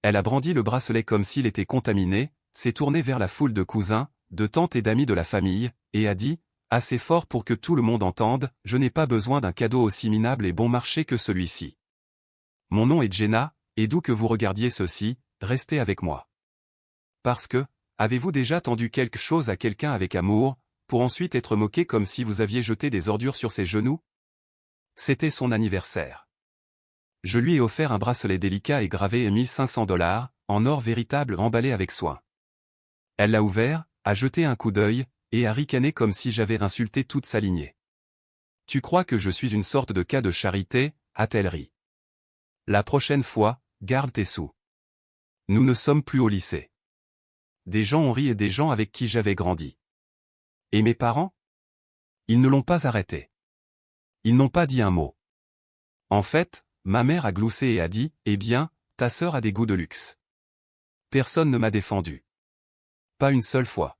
Elle a brandi le bracelet comme s'il était contaminé, s'est tournée vers la foule de cousins, de tantes et d'amis de la famille, et a dit, assez fort pour que tout le monde entende, je n'ai pas besoin d'un cadeau aussi minable et bon marché que celui-ci. Mon nom est Jenna, et d'où que vous regardiez ceci, restez avec moi. Parce que, avez-vous déjà tendu quelque chose à quelqu'un avec amour, pour ensuite être moqué comme si vous aviez jeté des ordures sur ses genoux? C'était son anniversaire. Je lui ai offert un bracelet délicat et gravé à $1500, en or véritable emballé avec soin. Elle l'a ouvert, a jeté un coup d'œil, et a ricané comme si j'avais insulté toute sa lignée. Tu crois que je suis une sorte de cas de charité, a-t-elle ri. La prochaine fois, garde tes sous. Nous ne sommes plus au lycée. Des gens ont ri et des gens avec qui j'avais grandi. Et mes parents? Ils ne l'ont pas arrêté. Ils n'ont pas dit un mot. En fait, ma mère a gloussé et a dit, eh bien, ta sœur a des goûts de luxe. Personne ne m'a défendu. Pas une seule fois.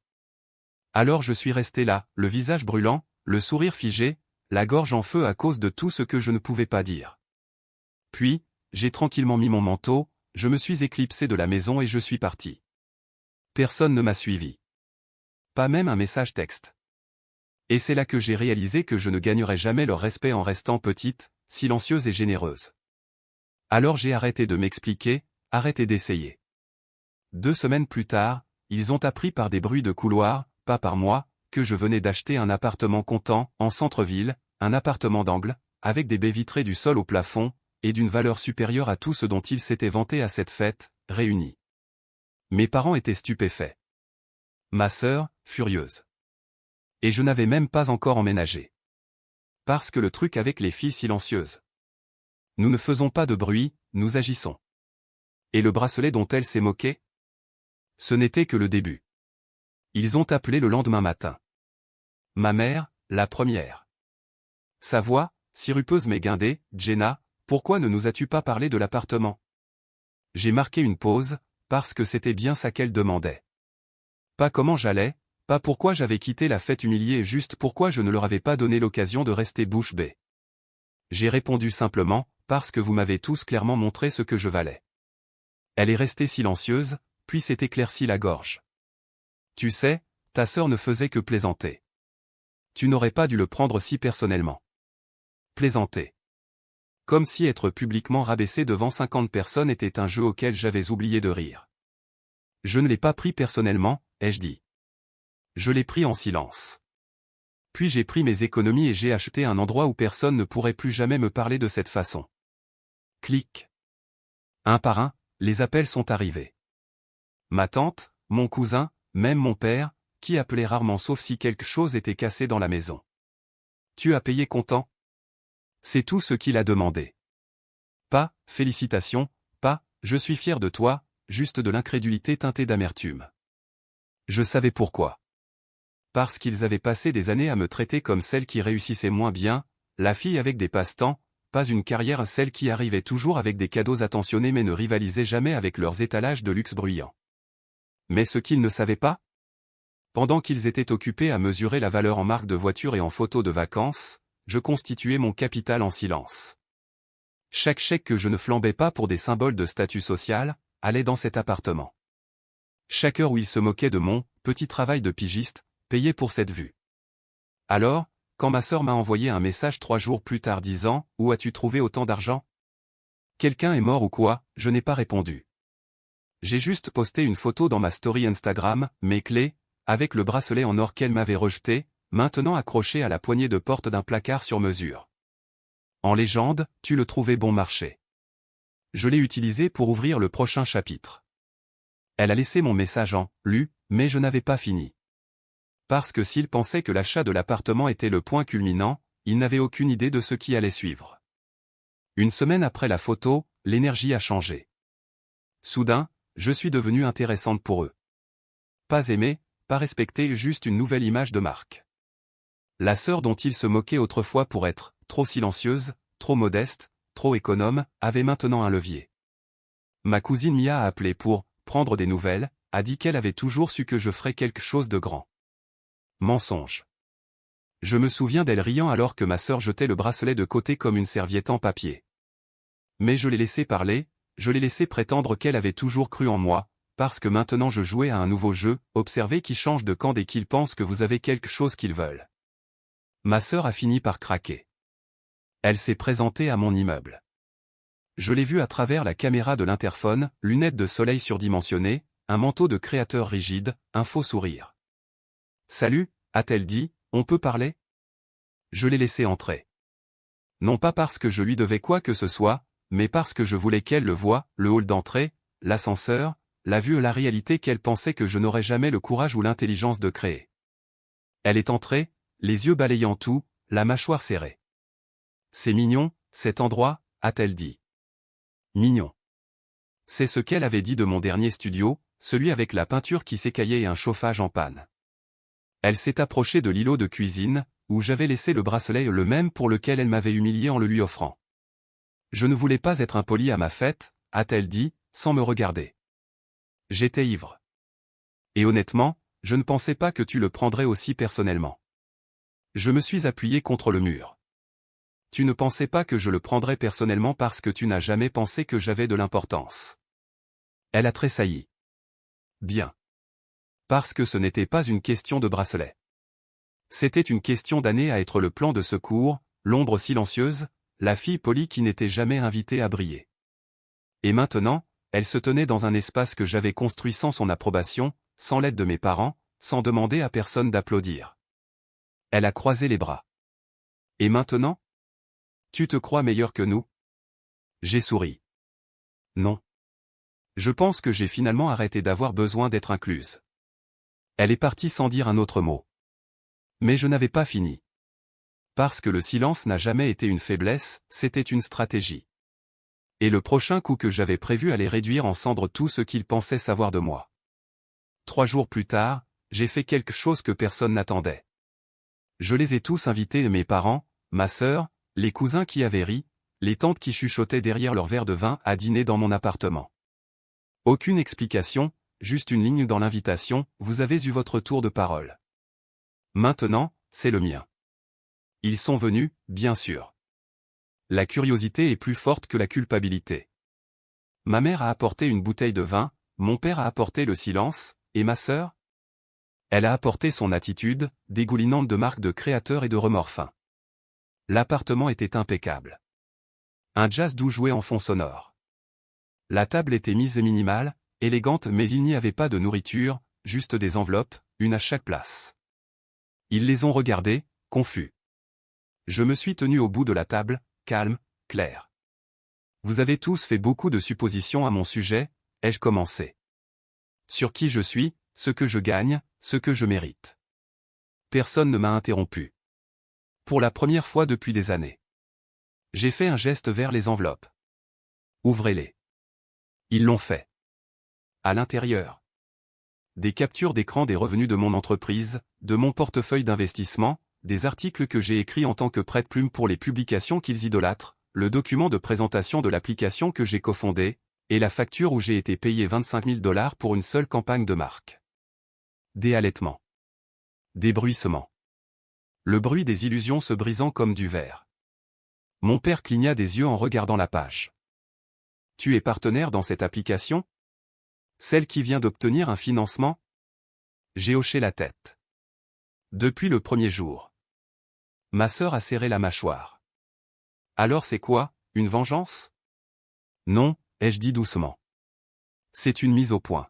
Alors je suis resté là, le visage brûlant, le sourire figé, la gorge en feu à cause de tout ce que je ne pouvais pas dire. Puis, j'ai tranquillement mis mon manteau, je me suis éclipsé de la maison et je suis parti. Personne ne m'a suivi. Pas même un message texte. Et c'est là que j'ai réalisé que je ne gagnerais jamais leur respect en restant petite, silencieuse et généreuse. Alors j'ai arrêté de m'expliquer, arrêté d'essayer. 2 semaines plus tard, ils ont appris par des bruits de couloir, pas par moi, que je venais d'acheter un appartement comptant, en centre-ville, un appartement d'angle, avec des baies vitrées du sol au plafond, et d'une valeur supérieure à tout ce dont ils s'étaient vantés à cette fête, réunie. Mes parents étaient stupéfaits. Ma sœur, furieuse. Et je n'avais même pas encore emménagé. Parce que le truc avec les filles silencieuses. Nous ne faisons pas de bruit, nous agissons. Et le bracelet dont elle s'est moquée? Ce n'était que le début. Ils ont appelé le lendemain matin. Ma mère, la première. Sa voix, sirupeuse mais guindée, Jenna, pourquoi ne nous as-tu pas parlé de l'appartement? J'ai marqué une pause, parce que c'était bien ça qu'elle demandait. Pas comment j'allais, pas pourquoi j'avais quitté la fête humiliée et juste pourquoi je ne leur avais pas donné l'occasion de rester bouche bée. J'ai répondu simplement, parce que vous m'avez tous clairement montré ce que je valais. Elle est restée silencieuse, puis s'est éclaircie la gorge. Tu sais, ta sœur ne faisait que plaisanter. Tu n'aurais pas dû le prendre si personnellement. Plaisanter. Comme si être publiquement rabaissé devant 50 personnes était un jeu auquel j'avais oublié de rire. Je ne l'ai pas pris personnellement, ai-je dit. Je l'ai pris en silence. Puis j'ai pris mes économies et j'ai acheté un endroit où personne ne pourrait plus jamais me parler de cette façon. Clic. Un par un, les appels sont arrivés. Ma tante, mon cousin, même mon père, qui appelait rarement sauf si quelque chose était cassé dans la maison. Tu as payé comptant? C'est tout ce qu'il a demandé. Pas, félicitations, pas, je suis fier de toi, juste de l'incrédulité teintée d'amertume. Je savais pourquoi. Parce qu'ils avaient passé des années à me traiter comme celle qui réussissait moins bien, la fille avec des passe-temps, pas une carrière, celle qui arrivait toujours avec des cadeaux attentionnés mais ne rivalisait jamais avec leurs étalages de luxe bruyants. Mais ce qu'ils ne savaient pas? Pendant qu'ils étaient occupés à mesurer la valeur en marque de voiture et en photos de vacances, je constituais mon capital en silence. Chaque chèque que je ne flambais pas pour des symboles de statut social, allait dans cet appartement. Chaque heure où il se moquait de mon petit travail de pigiste, payé pour cette vue. Alors, quand ma sœur m'a envoyé un message 3 jours plus tard disant « Où as-tu trouvé autant d'argent? Quelqu'un est mort ou quoi ?» je n'ai pas répondu. J'ai juste posté une photo dans ma story Instagram, mes clés, avec le bracelet en or qu'elle m'avait rejeté, maintenant accroché à la poignée de porte d'un placard sur mesure. En légende, tu le trouvais bon marché. Je l'ai utilisé pour ouvrir le prochain chapitre. Elle a laissé mon message en « lu », mais je n'avais pas fini. Parce que s'il pensait que l'achat de l'appartement était le point culminant, il n'avait aucune idée de ce qui allait suivre. Une semaine après la photo, l'énergie a changé. Soudain, je suis devenue intéressante pour eux. Pas aimée, pas respectée, juste une nouvelle image de marque. La sœur dont ils se moquaient autrefois pour être trop silencieuse, trop modeste, trop économe, avait maintenant un levier. Ma cousine Mia a appelé pour prendre des nouvelles, a dit qu'elle avait toujours su que je ferais quelque chose de grand. Mensonge. Je me souviens d'elle riant alors que ma sœur jetait le bracelet de côté comme une serviette en papier. Mais je l'ai laissé parler, je l'ai laissé prétendre qu'elle avait toujours cru en moi, parce que maintenant je jouais à un nouveau jeu, observez qui change de camp dès qu'ils pensent que vous avez quelque chose qu'ils veulent. Ma sœur a fini par craquer. Elle s'est présentée à mon immeuble. Je l'ai vue à travers la caméra de l'interphone, lunettes de soleil surdimensionnées, un manteau de créateur rigide, un faux sourire. « Salut », a-t-elle dit, « on peut parler ?» Je l'ai laissée entrer. Non pas parce que je lui devais quoi que ce soit, mais parce que je voulais qu'elle le voie, le hall d'entrée, l'ascenseur, la vue et la réalité qu'elle pensait que je n'aurais jamais le courage ou l'intelligence de créer. Elle est entrée, les yeux balayant tout, la mâchoire serrée. « C'est mignon, cet endroit », a-t-elle dit. Mignon. C'est ce qu'elle avait dit de mon dernier studio, celui avec la peinture qui s'écaillait et un chauffage en panne. Elle s'est approchée de l'îlot de cuisine, où j'avais laissé le bracelet le même pour lequel elle m'avait humilié en le lui offrant. Je ne voulais pas être impoli à ma fête, a-t-elle dit, sans me regarder. J'étais ivre. Et honnêtement, je ne pensais pas que tu le prendrais aussi personnellement. Je me suis appuyé contre le mur. Tu ne pensais pas que je le prendrais personnellement parce que tu n'as jamais pensé que j'avais de l'importance. Elle a tressailli. Bien. Parce que ce n'était pas une question de bracelet. C'était une question d'années à être le plan de secours, l'ombre silencieuse, la fille polie qui n'était jamais invitée à briller. Et maintenant, elle se tenait dans un espace que j'avais construit sans son approbation, sans l'aide de mes parents, sans demander à personne d'applaudir. Elle a croisé les bras. Et maintenant ? Tu te crois meilleur que nous ? J'ai souri. Non. Je pense que j'ai finalement arrêté d'avoir besoin d'être incluse. Elle est partie sans dire un autre mot. Mais je n'avais pas fini. Parce que le silence n'a jamais été une faiblesse, c'était une stratégie. Et le prochain coup que j'avais prévu allait réduire en cendres tout ce qu'ils pensaient savoir de moi. 3 jours plus tard, j'ai fait quelque chose que personne n'attendait. Je les ai tous invités, mes parents, ma sœur, les cousins qui avaient ri, les tantes qui chuchotaient derrière leur verre de vin à dîner dans mon appartement. Aucune explication, juste une ligne dans l'invitation, vous avez eu votre tour de parole. Maintenant, c'est le mien. Ils sont venus, bien sûr. La curiosité est plus forte que la culpabilité. Ma mère a apporté une bouteille de vin, mon père a apporté le silence, et ma sœur ? Elle a apporté son attitude, dégoulinante de marques de créateur et de remords fins. L'appartement était impeccable. Un jazz doux jouait en fond sonore. La table était mise minimale, élégante, mais il n'y avait pas de nourriture, juste des enveloppes, une à chaque place. Ils les ont regardées, confus. Je me suis tenu au bout de la table, calme, clair. Vous avez tous fait beaucoup de suppositions à mon sujet, ai-je commencé. Sur qui je suis, ce que je gagne, ce que je mérite. Personne ne m'a interrompu. Pour la première fois depuis des années. J'ai fait un geste vers les enveloppes. Ouvrez-les. Ils l'ont fait. À l'intérieur. Des captures d'écran des revenus de mon entreprise, de mon portefeuille d'investissement, des articles que j'ai écrits en tant que prête-plume pour les publications qu'ils idolâtrent, le document de présentation de l'application que j'ai cofondée, et la facture où j'ai été payé 25 000 $ pour une seule campagne de marque. Des halètements. Des bruissements. Le bruit des illusions se brisant comme du verre. Mon père cligna des yeux en regardant la page. Tu es partenaire dans cette application ? Celle qui vient d'obtenir un financement ? J'ai hoché la tête. Depuis le premier jour. Ma sœur a serré la mâchoire. Alors c'est quoi, une vengeance ? Non, ai-je dit doucement. C'est une mise au point.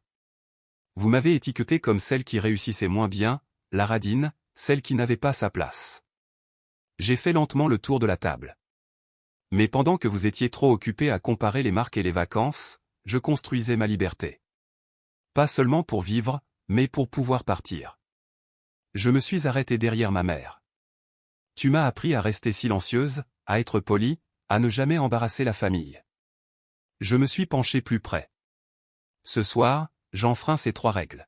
Vous m'avez étiqueté comme celle qui réussissait moins bien, la radine, celle qui n'avait pas sa place. J'ai fait lentement le tour de la table. Mais pendant que vous étiez trop occupé à comparer les marques et les vacances, je construisais ma liberté. Pas seulement pour vivre, mais pour pouvoir partir. Je me suis arrêté derrière ma mère. Tu m'as appris à rester silencieuse, à être polie, à ne jamais embarrasser la famille. Je me suis penché plus près. Ce soir, j'enfreins ces 3 règles.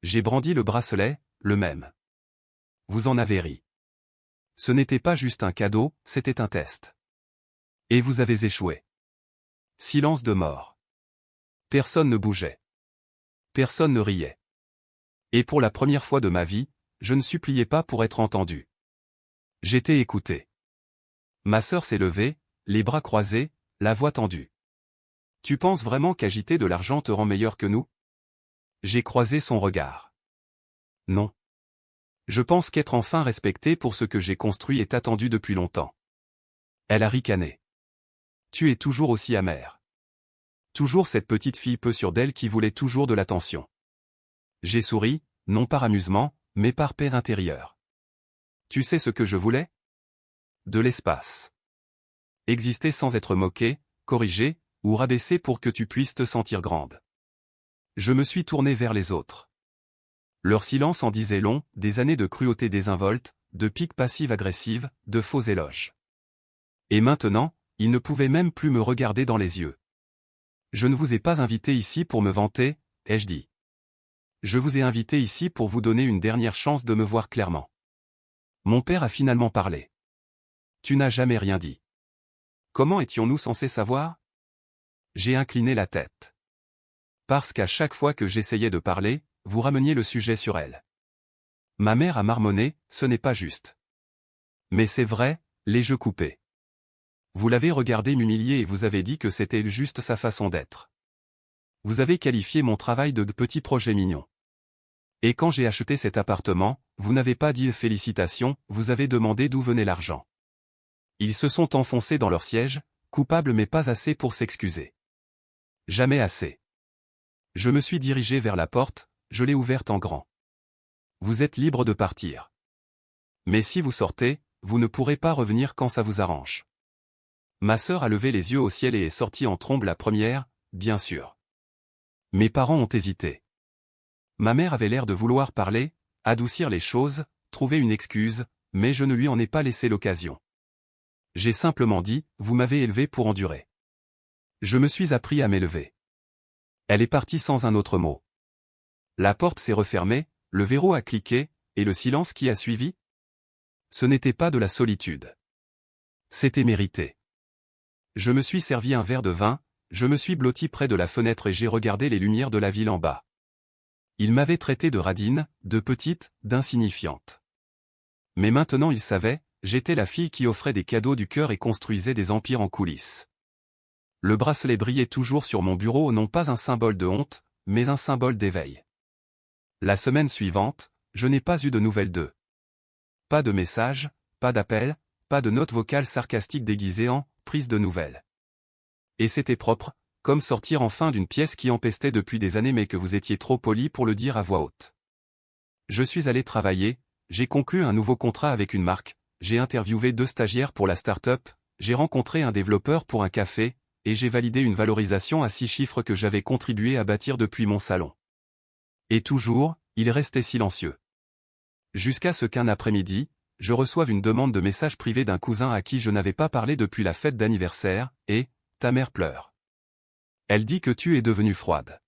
J'ai brandi le bracelet, le même. Vous en avez ri. Ce n'était pas juste un cadeau, c'était un test. Et vous avez échoué. Silence de mort. Personne ne bougeait. Personne ne riait. Et pour la première fois de ma vie, je ne suppliais pas pour être entendu. J'étais écouté. Ma sœur s'est levée, les bras croisés, la voix tendue. Tu penses vraiment qu'agiter de l'argent te rend meilleur que nous? J'ai croisé son regard. Non. Je pense qu'être enfin respecté pour ce que j'ai construit est attendu depuis longtemps. Elle a ricané. Tu es toujours aussi amère. Toujours cette petite fille peu sûre d'elle qui voulait toujours de l'attention. J'ai souri, non par amusement, mais par paix intérieure. Tu sais ce que je voulais? De l'espace. Exister sans être moqué, corrigé, ou rabaissé pour que tu puisses te sentir grande. Je me suis tourné vers les autres. Leur silence en disait long, des années de cruauté désinvolte, de piques passives-agressives, de faux éloges. Et maintenant, ils ne pouvaient même plus me regarder dans les yeux. Je ne vous ai pas invité ici pour me vanter, ai-je dit. Je vous ai invité ici pour vous donner une dernière chance de me voir clairement. Mon père a finalement parlé. Tu n'as jamais rien dit. Comment étions-nous censés savoir? J'ai incliné la tête. Parce qu'à chaque fois que j'essayais de parler, vous rameniez le sujet sur elle. Ma mère a marmonné, ce n'est pas juste. Mais c'est vrai, les jeux coupés. Vous l'avez regardé m'humilier et vous avez dit que c'était juste sa façon d'être. Vous avez qualifié mon travail de petit projet mignon. Et quand j'ai acheté cet appartement, vous n'avez pas dit félicitations, vous avez demandé d'où venait l'argent. Ils se sont enfoncés dans leur siège, coupables mais pas assez pour s'excuser. Jamais assez. Je me suis dirigé vers la porte, je l'ai ouverte en grand. Vous êtes libre de partir. Mais si vous sortez, vous ne pourrez pas revenir quand ça vous arrange. Ma sœur a levé les yeux au ciel et est sortie en trombe la première, bien sûr. Mes parents ont hésité. Ma mère avait l'air de vouloir parler, adoucir les choses, trouver une excuse, mais je ne lui en ai pas laissé l'occasion. J'ai simplement dit, vous m'avez élevé pour endurer. Je me suis appris à m'élever. Elle est partie sans un autre mot. La porte s'est refermée, le verrou a cliqué, et le silence qui a suivi? Ce n'était pas de la solitude. C'était mérité. Je me suis servi un verre de vin, je me suis blotti près de la fenêtre et j'ai regardé les lumières de la ville en bas. Il m'avait traité de radine, de petite, d'insignifiante. Mais maintenant il savait, j'étais la fille qui offrait des cadeaux du cœur et construisait des empires en coulisses. Le bracelet brillait toujours sur mon bureau, non pas un symbole de honte, mais un symbole d'éveil. La semaine suivante, je n'ai pas eu de nouvelles d'eux. Pas de messages, pas d'appels, pas de notes vocales sarcastiques déguisées en « prise de nouvelles ». Et c'était propre, comme sortir enfin d'une pièce qui empestait depuis des années mais que vous étiez trop poli pour le dire à voix haute. Je suis allé travailler, j'ai conclu un nouveau contrat avec une marque, j'ai interviewé 2 stagiaires pour la start-up, j'ai rencontré un développeur pour un café, et j'ai validé une valorisation à 6 chiffres que j'avais contribué à bâtir depuis mon salon. Et toujours, il restait silencieux. Jusqu'à ce qu'un après-midi, je reçoive une demande de message privé d'un cousin à qui je n'avais pas parlé depuis la fête d'anniversaire, et « ta mère pleure. Elle dit que tu es devenue froide.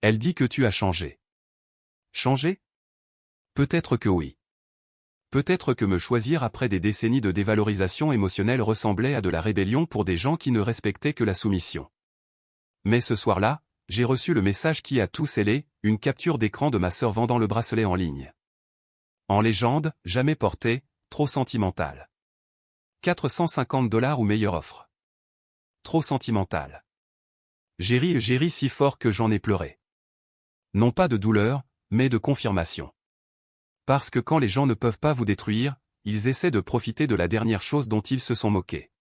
Elle dit que tu as changé. » Changé? Peut-être que oui. Peut-être que me choisir après des décennies de dévalorisation émotionnelle ressemblait à de la rébellion pour des gens qui ne respectaient que la soumission. Mais ce soir-là, j'ai reçu le message qui a tout scellé, une capture d'écran de ma sœur vendant le bracelet en ligne. En légende, jamais porté, trop sentimental. 450 $ ou meilleure offre. Trop sentimental. J'ai ri si fort que j'en ai pleuré. Non pas de douleur, mais de confirmation. Parce que quand les gens ne peuvent pas vous détruire, ils essaient de profiter de la dernière chose dont ils se sont moqués.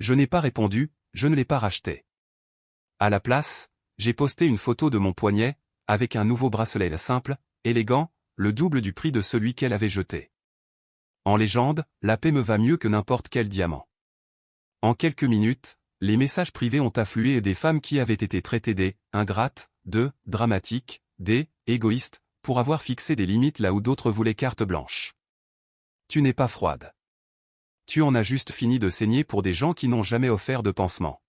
Je n'ai pas répondu, je ne l'ai pas racheté. À la place, j'ai posté une photo de mon poignet, avec un nouveau bracelet simple, élégant, le double du prix de celui qu'elle avait jeté. En légende, la paix me va mieux que n'importe quel diamant. En quelques minutes, les messages privés ont afflué et des femmes qui avaient été traitées des ingrates, de dramatiques, des égoïstes, pour avoir fixé des limites là où d'autres voulaient carte blanche. Tu n'es pas froide. Tu en as juste fini de saigner pour des gens qui n'ont jamais offert de pansement.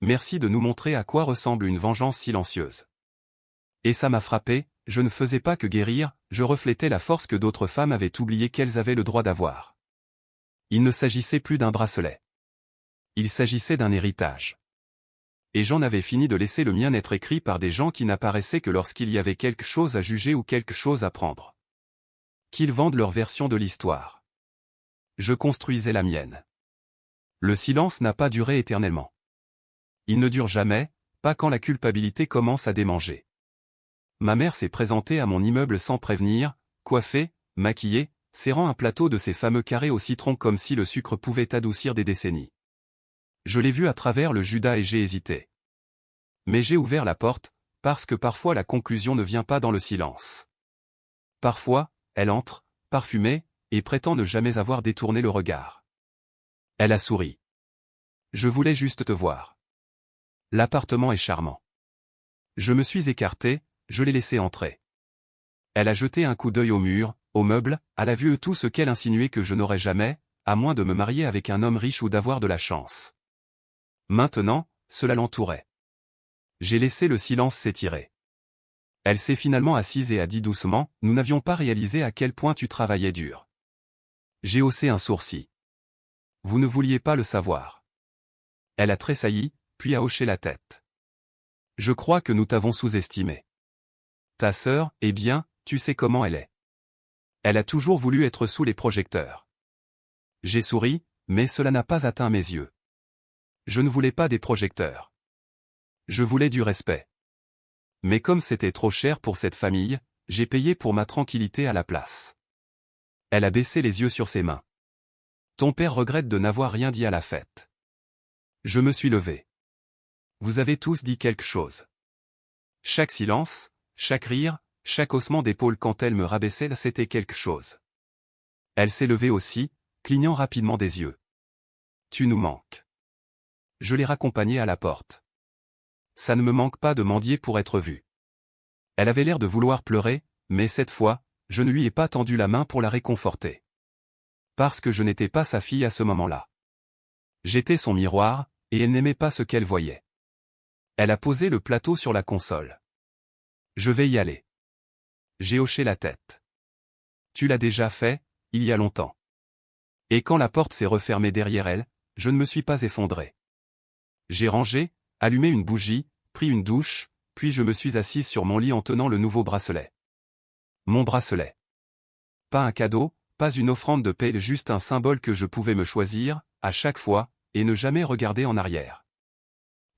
Merci de nous montrer à quoi ressemble une vengeance silencieuse. Et ça m'a frappé, je ne faisais pas que guérir, je reflétais la force que d'autres femmes avaient oublié qu'elles avaient le droit d'avoir. Il ne s'agissait plus d'un bracelet. Il s'agissait d'un héritage. Et j'en avais fini de laisser le mien être écrit par des gens qui n'apparaissaient que lorsqu'il y avait quelque chose à juger ou quelque chose à prendre. Qu'ils vendent leur version de l'histoire. Je construisais la mienne. Le silence n'a pas duré éternellement. Il ne dure jamais, pas quand la culpabilité commence à démanger. Ma mère s'est présentée à mon immeuble sans prévenir, coiffée, maquillée, serrant un plateau de ces fameux carrés au citron comme si le sucre pouvait adoucir des décennies. Je l'ai vue à travers le Judas et j'ai hésité. Mais j'ai ouvert la porte, parce que parfois la conclusion ne vient pas dans le silence. Parfois, elle entre, parfumée, et prétend ne jamais avoir détourné le regard. Elle a souri. Je voulais juste te voir. L'appartement est charmant. Je me suis écarté, je l'ai laissé entrer. Elle a jeté un coup d'œil au mur, aux meubles, à la vue tout ce qu'elle insinuait que je n'aurais jamais, à moins de me marier avec un homme riche ou d'avoir de la chance. Maintenant, cela l'entourait. J'ai laissé le silence s'étirer. Elle s'est finalement assise et a dit doucement, « Nous n'avions pas réalisé à quel point tu travaillais dur. » J'ai haussé un sourcil. « Vous ne vouliez pas le savoir. » Elle a tressailli, puis a hoché la tête. « Je crois que nous t'avons sous-estimé. Ta sœur, eh bien, tu sais comment elle est. Elle a toujours voulu être sous les projecteurs. » J'ai souri, mais cela n'a pas atteint mes yeux. Je ne voulais pas des projecteurs. Je voulais du respect. Mais comme c'était trop cher pour cette famille, j'ai payé pour ma tranquillité à la place. Elle a baissé les yeux sur ses mains. Ton père regrette de n'avoir rien dit à la fête. Je me suis levé. Vous avez tous dit quelque chose. Chaque silence, chaque rire, chaque haussement d'épaule quand elle me rabaissait, c'était quelque chose. Elle s'est levée aussi, clignant rapidement des yeux. Tu nous manques. Je l'ai raccompagnée à la porte. Ça ne me manque pas de mendier pour être vue. Elle avait l'air de vouloir pleurer, mais cette fois, je ne lui ai pas tendu la main pour la réconforter. Parce que je n'étais pas sa fille à ce moment-là. J'étais son miroir, et elle n'aimait pas ce qu'elle voyait. Elle a posé le plateau sur la console. Je vais y aller. J'ai hoché la tête. Tu l'as déjà fait, il y a longtemps. Et quand la porte s'est refermée derrière elle, je ne me suis pas effondré. J'ai rangé, allumé une bougie, pris une douche, puis je me suis assise sur mon lit en tenant le nouveau bracelet. Mon bracelet. Pas un cadeau, pas une offrande de paix, juste un symbole que je pouvais me choisir, à chaque fois, et ne jamais regarder en arrière.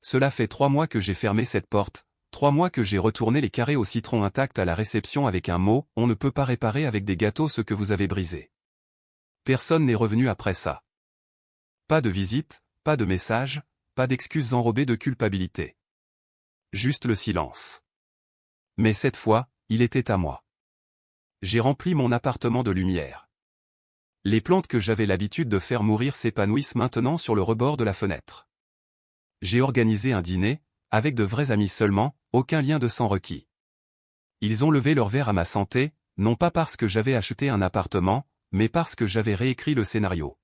Cela fait 3 mois que j'ai fermé cette porte, 3 mois que j'ai retourné les carrés au citron intacts à la réception avec un mot, on ne peut pas réparer avec des gâteaux ce que vous avez brisé. Personne n'est revenu après ça. Pas de visite, pas de message, pas d'excuses enrobées de culpabilité. Juste le silence. Mais cette fois, il était à moi. J'ai rempli mon appartement de lumière. Les plantes que j'avais l'habitude de faire mourir s'épanouissent maintenant sur le rebord de la fenêtre. J'ai organisé un dîner, avec de vrais amis seulement, aucun lien de sang requis. Ils ont levé leur verre à ma santé, non pas parce que j'avais acheté un appartement, mais parce que j'avais réécrit le scénario.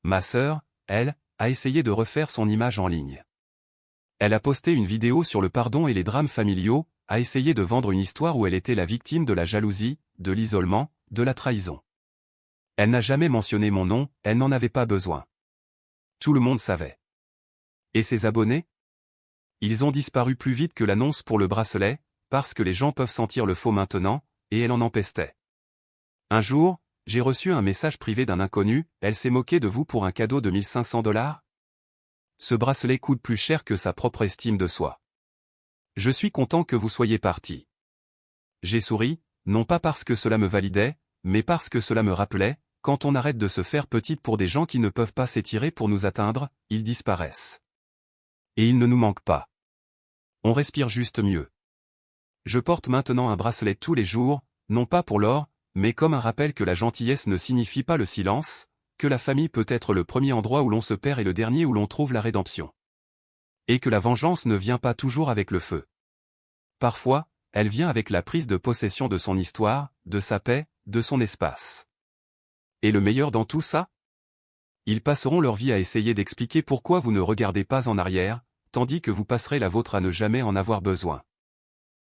Ma sœur, elle, a essayé de refaire son image en ligne. Elle a posté une vidéo sur le pardon et les drames familiaux, a essayé de vendre une histoire où elle était la victime de la jalousie, de l'isolement, de la trahison. Elle n'a jamais mentionné mon nom, elle n'en avait pas besoin. Tout le monde savait. Et ses abonnés? Ils ont disparu plus vite que l'annonce pour le bracelet, parce que les gens peuvent sentir le faux maintenant, et elle en empestait. Un jour, j'ai reçu un message privé d'un inconnu, elle s'est moquée de vous pour un cadeau de 1500 $. Ce bracelet coûte plus cher que sa propre estime de soi. Je suis content que vous soyez parti. J'ai souri, non pas parce que cela me validait, mais parce que cela me rappelait, quand on arrête de se faire petite pour des gens qui ne peuvent pas s'étirer pour nous atteindre, ils disparaissent. Et ils ne nous manquent pas. On respire juste mieux. Je porte maintenant un bracelet tous les jours, non pas pour l'or, mais comme un rappel que la gentillesse ne signifie pas le silence, que la famille peut être le premier endroit où l'on se perd et le dernier où l'on trouve la rédemption. Et que la vengeance ne vient pas toujours avec le feu. Parfois, elle vient avec la prise de possession de son histoire, de sa paix, de son espace. Et le meilleur dans tout ça? Ils passeront leur vie à essayer d'expliquer pourquoi vous ne regardez pas en arrière, tandis que vous passerez la vôtre à ne jamais en avoir besoin.